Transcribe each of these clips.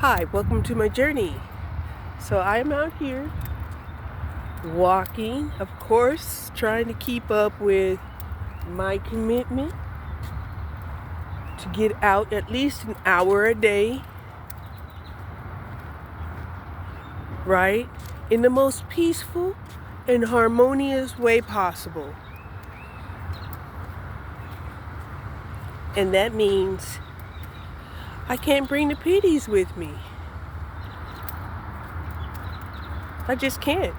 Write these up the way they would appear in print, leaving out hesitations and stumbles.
Hi, welcome to my journey. So I am out here walking, of course, trying to keep up with my commitment to get out at least an hour a day, right? In the most peaceful and harmonious way possible. And that means I can't bring the pitties with me. I just can't.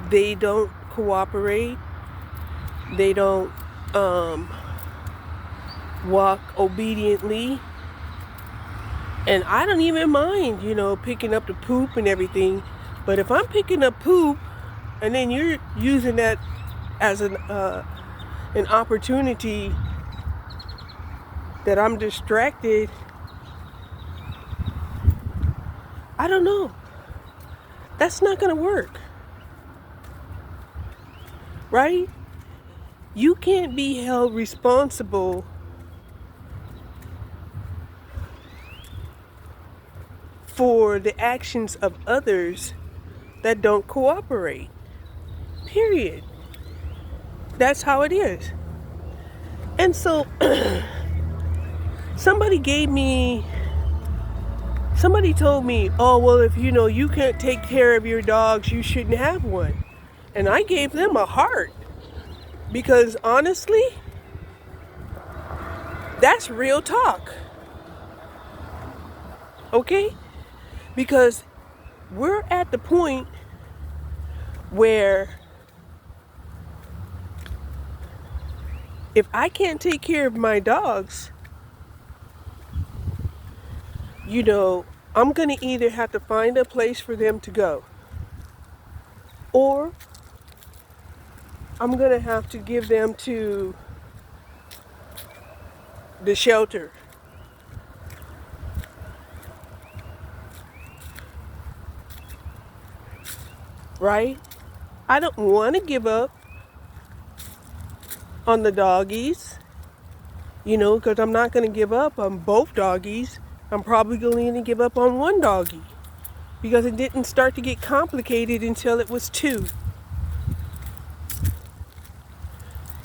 They don't cooperate. They don't walk obediently. And I don't even mind, picking up the poop and everything. But if I'm picking up poop and then you're using that as an opportunity that I'm distracted, I don't know. That's not going to work. Right? You can't be held responsible for the actions of others that don't cooperate. Period. That's how it is. And so somebody told me, oh, well, if you can't take care of your dogs, you shouldn't have one. And I gave them a heart. Because honestly, that's real talk. Okay? Because we're at the point where if I can't take care of my dogs, I'm going to either have to find a place for them to go, or I'm going to have to give them to the shelter. Right? I don't want to give up on the doggies, because I'm not going to give up on both doggies. I'm probably going to give up on one doggie because it didn't start to get complicated until it was 2.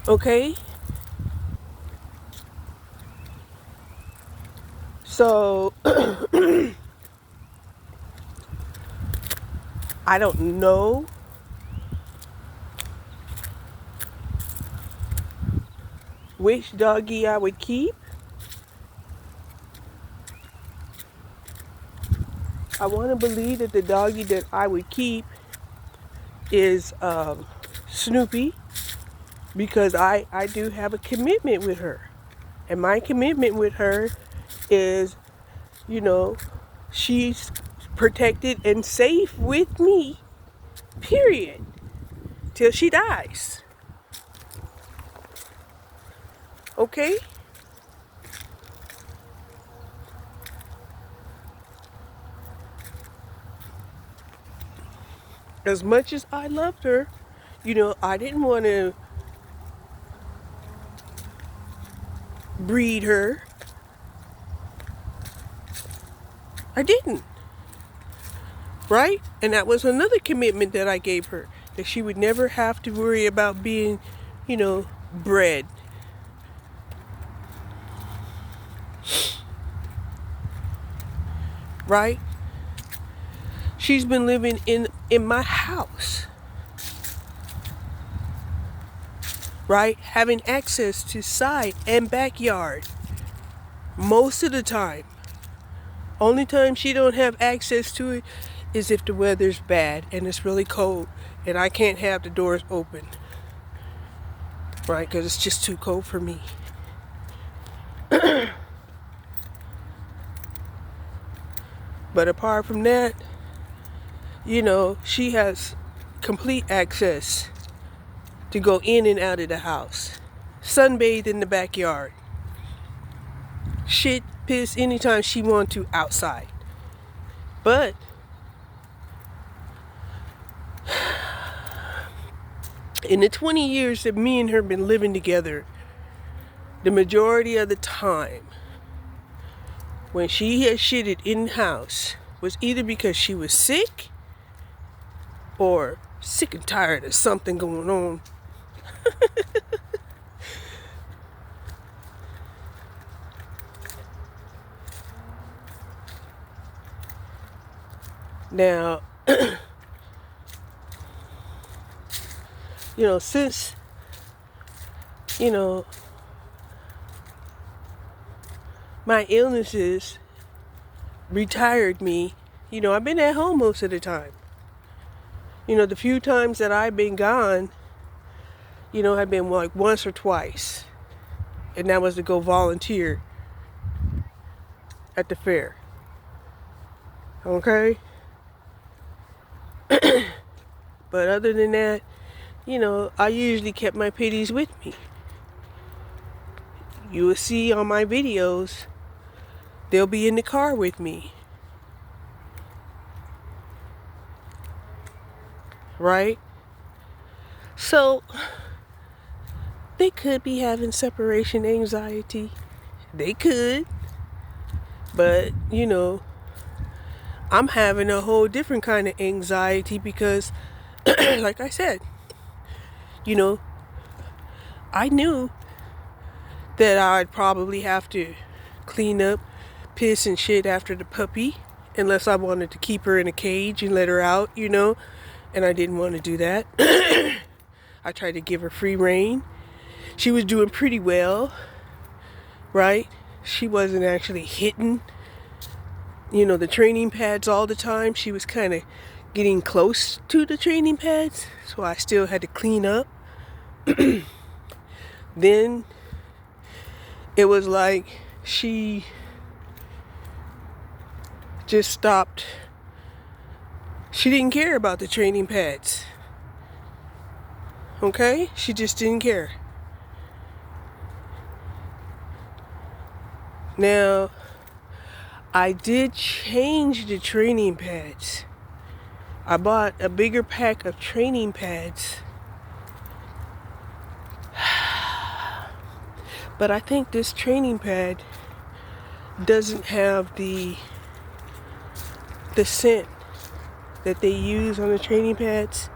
Okay? So, I don't know which doggie I would keep. I want to believe that the doggie that I would keep is Snoopy, because I do have a commitment with her. And my commitment with her is, she's protected and safe with me, period, till she dies. Okay? As much as I loved her, I didn't want to breed her. I didn't. Right? And that was another commitment that I gave her, that she would never have to worry about being, bred. Right? She's been living in my house. Right? Having access to side and backyard most of the time. Only time she don't have access to it is if the weather's bad and it's really cold and I can't have the doors open. Right? Because it's just too cold for me. But apart from that, she has complete access to go in and out of the house. Sunbathe in the backyard. Shit, piss anytime she wants to outside. But in the 20 years that me and her been living together, the majority of the time, when she had shitted in the house was either because she was sick or sick and tired of something going on. Now, since, my illnesses retired me, I've been at home most of the time. The few times that I've been gone, I've been like once or twice. And that was to go volunteer at the fair. Okay? But other than that, I usually kept my pitties with me. You will see on my videos, they'll be in the car with me. Right? So, they could be having separation anxiety. They could. But, I'm having a whole different kind of anxiety because, like I said, I knew that I'd probably have to clean up piss and shit after the puppy, unless I wanted to keep her in a cage and let her out, and I didn't want to do that. I tried to give her free rein. She was doing pretty well, right? She wasn't actually hitting, the training pads all the time. She was kind of getting close to the training pads, so I still had to clean up. Then it was like she just stopped. She didn't care about the training pads. Okay? She just didn't care. Now, I did change the training pads. I bought a bigger pack of training pads. But I think this training pad doesn't have the scent that they use on the training pads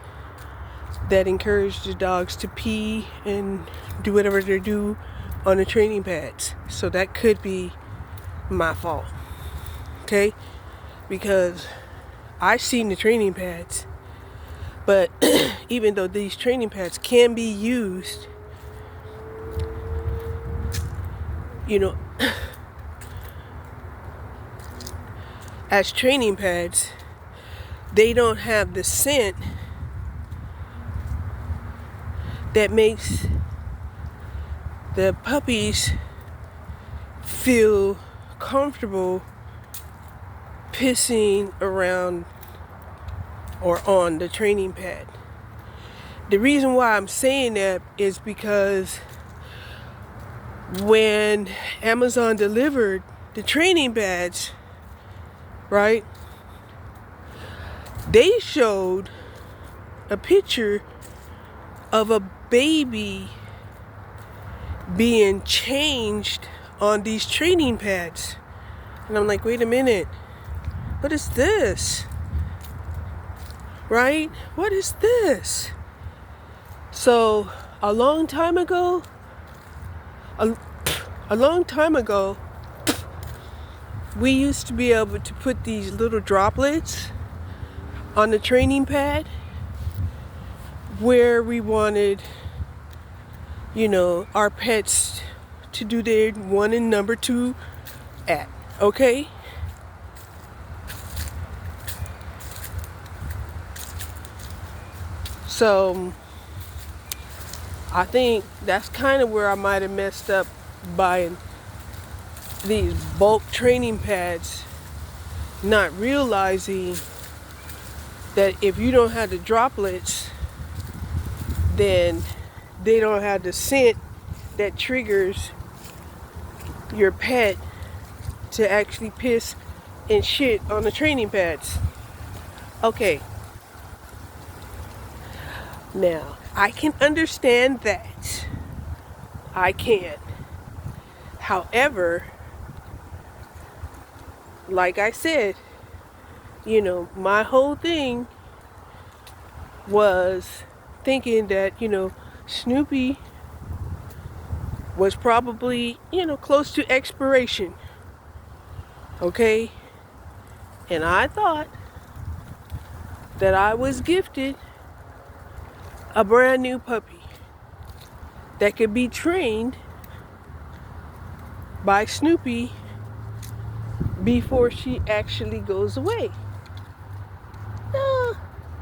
that encourage the dogs to pee and do whatever they do on the training pads. So that could be my fault. Okay? Because I've seen the training pads, but even though these training pads can be used, as training pads, they don't have the scent that makes the puppies feel comfortable pissing around or on the training pad. The reason why I'm saying that is because when Amazon delivered the training pads, right, they showed a picture of a baby being changed on these training pads. And I'm like, wait a minute, what is this? Right? What is this? So, a long time ago, we used to be able to put these little droplets on the training pad where we wanted, our pets to do their 1 and number 2 at. Okay? So, I think that's kind of where I might have messed up buying these bulk training pads, not realizing that if you don't have the droplets, then they don't have the scent that triggers your pet to actually piss and shit on the training pads. Okay. Now, I can understand that. I can. However, like I said, my whole thing was thinking that, Snoopy was probably, close to expiration. Okay? And I thought that I was gifted a brand new puppy that could be trained by Snoopy before she actually goes away.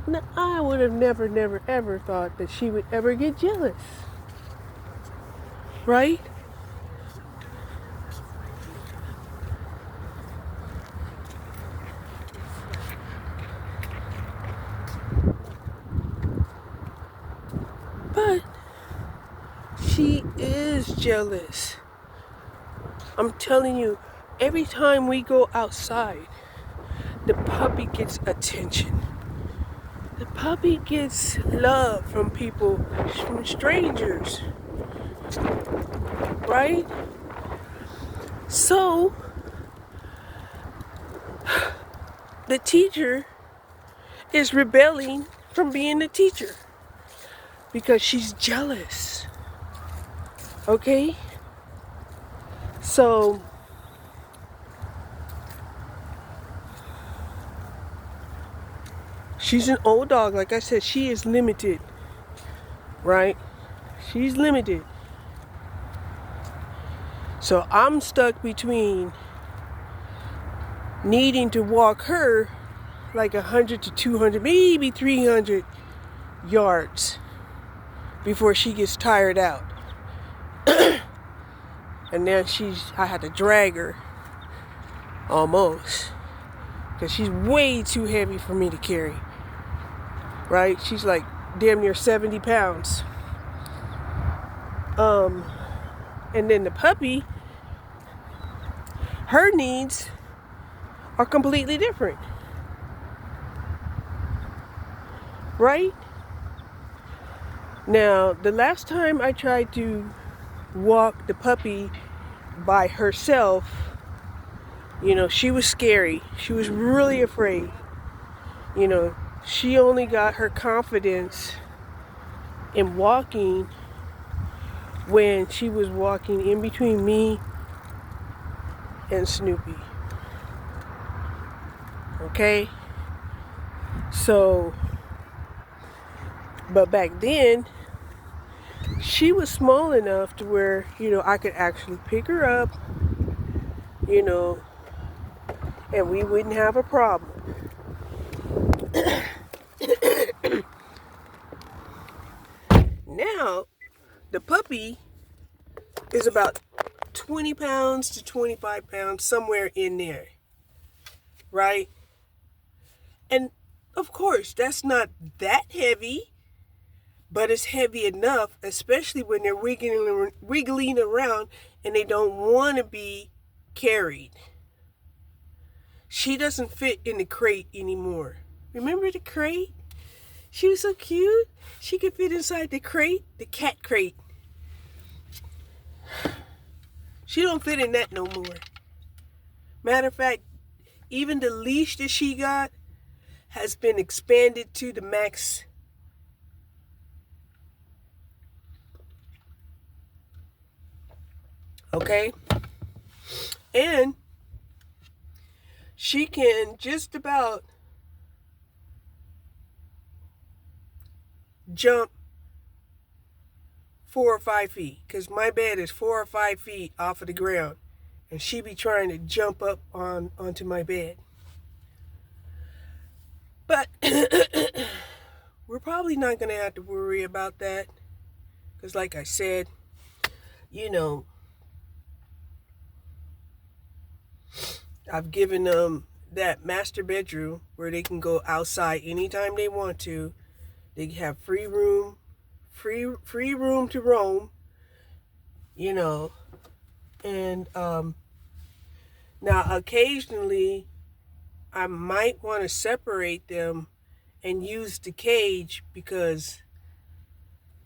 No, I would have never, ever thought that she would ever get jealous. Right? But she is jealous. I'm telling you, every time we go outside, the puppy gets attention. The puppy gets love from people, from strangers. Right? So, the teacher is rebelling from being the teacher because she's jealous. Okay? So, she's an old dog. Like I said, she is limited. Right? She's limited. So I'm stuck between needing to walk her like 100 to 200, maybe 300 yards before she gets tired out. And then I had to drag her almost because she's way too heavy for me to carry. Right? She's like damn near 70 pounds. And then the puppy, her needs are completely different. Right? Now, the last time I tried to walk the puppy by herself, she was scary. She was really afraid. She only got her confidence in walking when she was walking in between me and Snoopy. Okay? So, but back then, she was small enough to where, I could actually pick her up, and we wouldn't have a problem. Now, the puppy is about 20 pounds to 25 pounds, somewhere in there. Right? And of course, that's not that heavy, but it's heavy enough, especially when they're wiggling around and they don't want to be carried. She doesn't fit in the crate anymore. Remember the crate? She was so cute. She could fit inside the crate, the cat crate. She don't fit in that no more. Matter of fact, even the leash that she got has been expanded to the max. Okay? And she can just about jump 4 or 5 feet, because my bed is 4 or 5 feet off of the ground, and she be trying to jump up onto my bed. But we're probably not going to have to worry about that, because like I said, I've given them that master bedroom where they can go outside anytime they want to. They have free room to roam, and now occasionally I might want to separate them and use the cage because,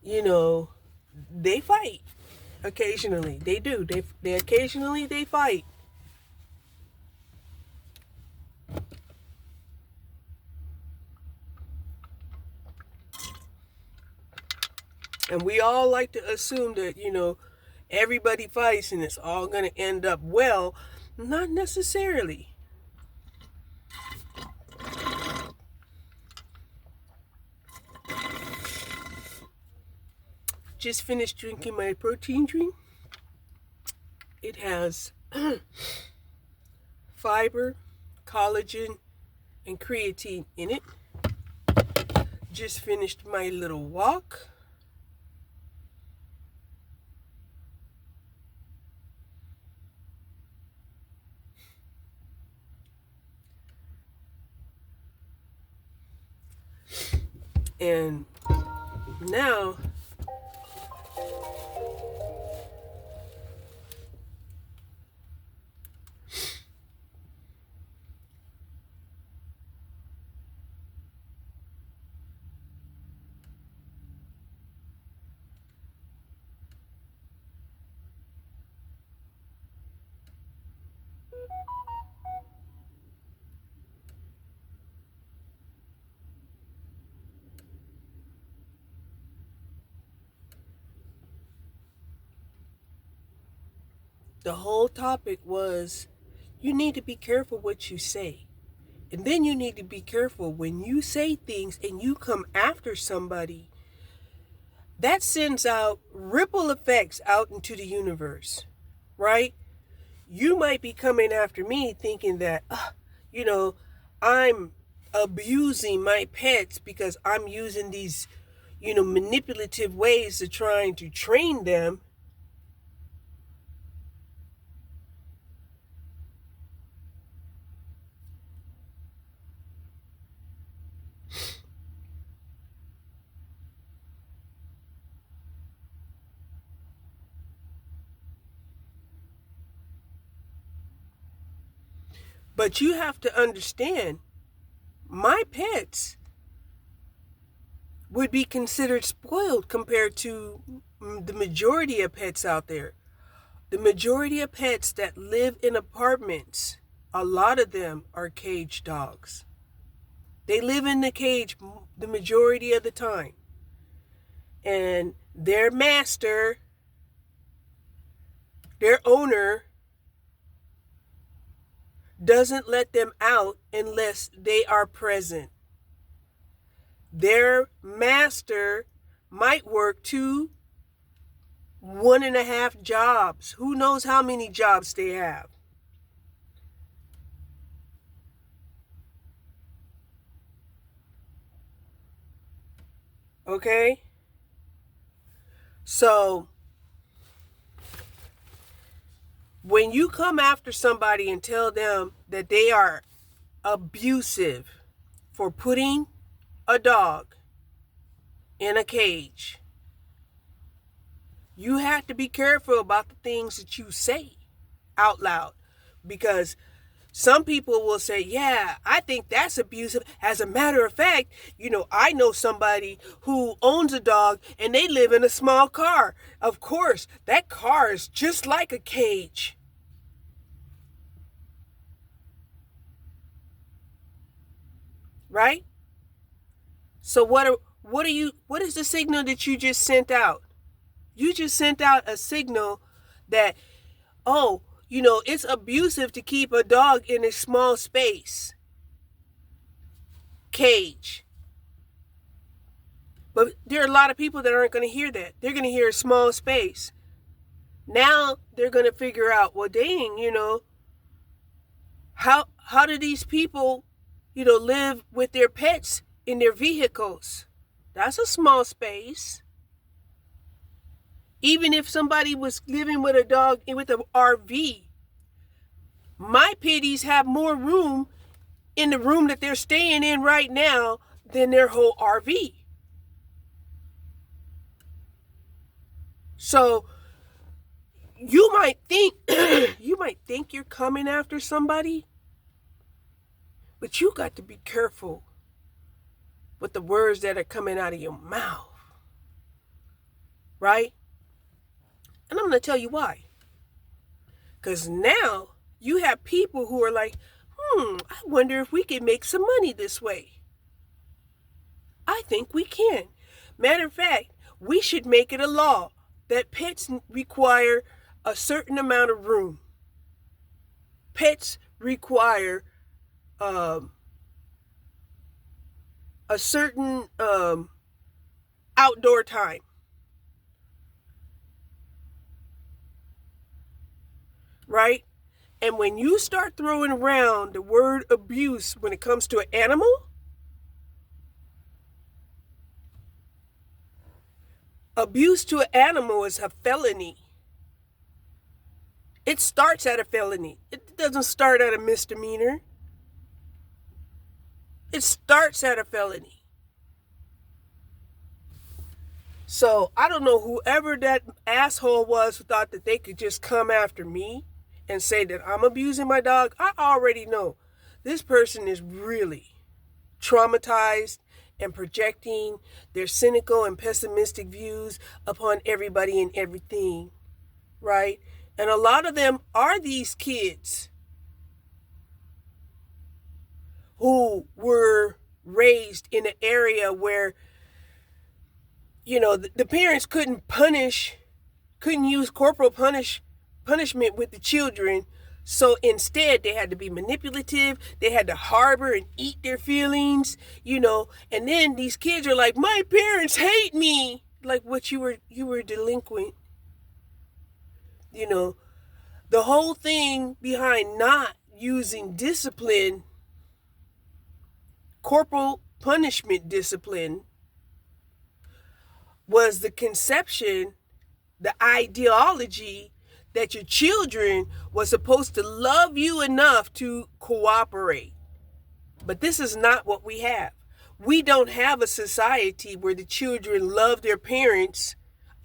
they fight occasionally. They do. They occasionally fight. And we all like to assume that, everybody fights and it's all going to end up well. Not necessarily. Just finished drinking my protein drink. It has fiber, collagen, and creatine in it. Just finished my little walk. And now the whole topic was you need to be careful what you say. And then you need to be careful when you say things and you come after somebody. That sends out ripple effects out into the universe, right? You might be coming after me thinking that, I'm abusing my pets because I'm using these, manipulative ways to trying to train them. But you have to understand, my pets would be considered spoiled compared to the majority of pets out there. The majority of pets that live in apartments, a lot of them are cage dogs. They live in the cage the majority of the time. And their master, their owner, doesn't let them out unless they are present. Their master might work 2, 1.5 jobs. Who knows how many jobs they have? Okay? So, when you come after somebody and tell them that they are abusive for putting a dog in a cage, you have to be careful about the things that you say out loud, because some people will say, yeah, I think that's abusive. As a matter of fact, I know somebody who owns a dog and they live in a small car. Of course, that car is just like a cage. Right? So what is the signal that you just sent out? You just sent out a signal that, it's abusive to keep a dog in a small space. Cage. But there are a lot of people that aren't going to hear that. They're going to hear a small space. Now they're going to figure out, well, dang, how do these people, live with their pets in their vehicles? That's a small space. Even if somebody was living with a dog with an RV, my pitties have more room in the room that they're staying in right now than their whole RV. So you might think you're coming after somebody, but you got to be careful with the words that are coming out of your mouth. Right? And I'm going to tell you why. Because now you have people who are like, I wonder if we can make some money this way. I think we can. Matter of fact, we should make it a law that pets require a certain amount of room. Pets require a certain outdoor time. Right? And when you start throwing around the word abuse when it comes to an animal, abuse to an animal is a felony. It starts at a felony. It doesn't start at a misdemeanor. It starts at a felony. So I don't know whoever that asshole was who thought that they could just come after me and say that I'm abusing my dog. I already know this person is really traumatized and projecting their cynical and pessimistic views upon everybody and everything, right? And a lot of them are these kids who were raised in an area where, the parents couldn't use corporal punishment with the children. So instead, they had to be manipulative. They had to harbor and eat their feelings, and then these kids are like, my parents hate me. Like, what, you were delinquent. The whole thing behind not using discipline, corporal punishment discipline, was the conception, the ideology that your children were supposed to love you enough to cooperate. But this is not what we have. We don't have a society where the children love their parents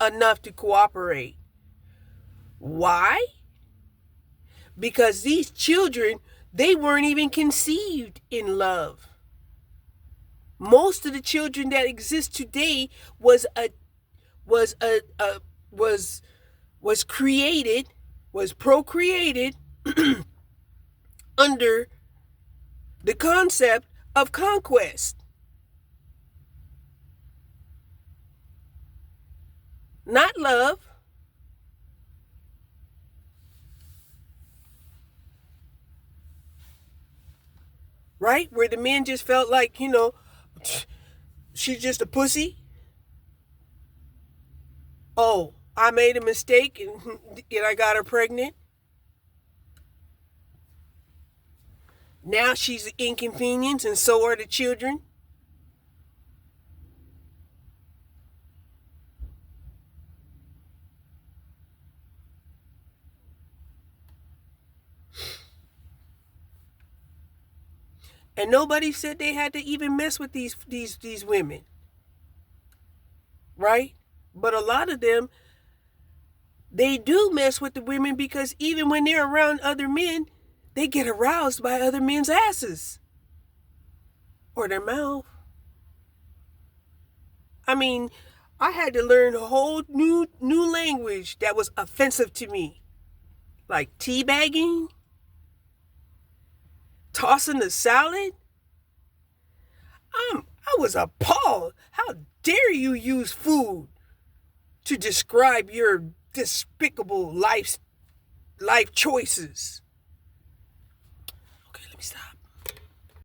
enough to cooperate. Why? Because these children, they weren't even conceived in love. Most of the children that exist today was procreated under the concept of conquest. Not love. Right? Where the men just felt like, she's just a pussy. Oh, I made a mistake and I got her pregnant. Now she's an inconvenience and so are the children. And nobody said they had to even mess with these women. Right? But a lot of them, they do mess with the women because even when they're around other men, they get aroused by other men's asses. Or their mouth. I mean, I had to learn a whole new language that was offensive to me. Like teabagging, tossing the salad. I was appalled. How dare you use food to describe your despicable life choices? Okay, let me stop.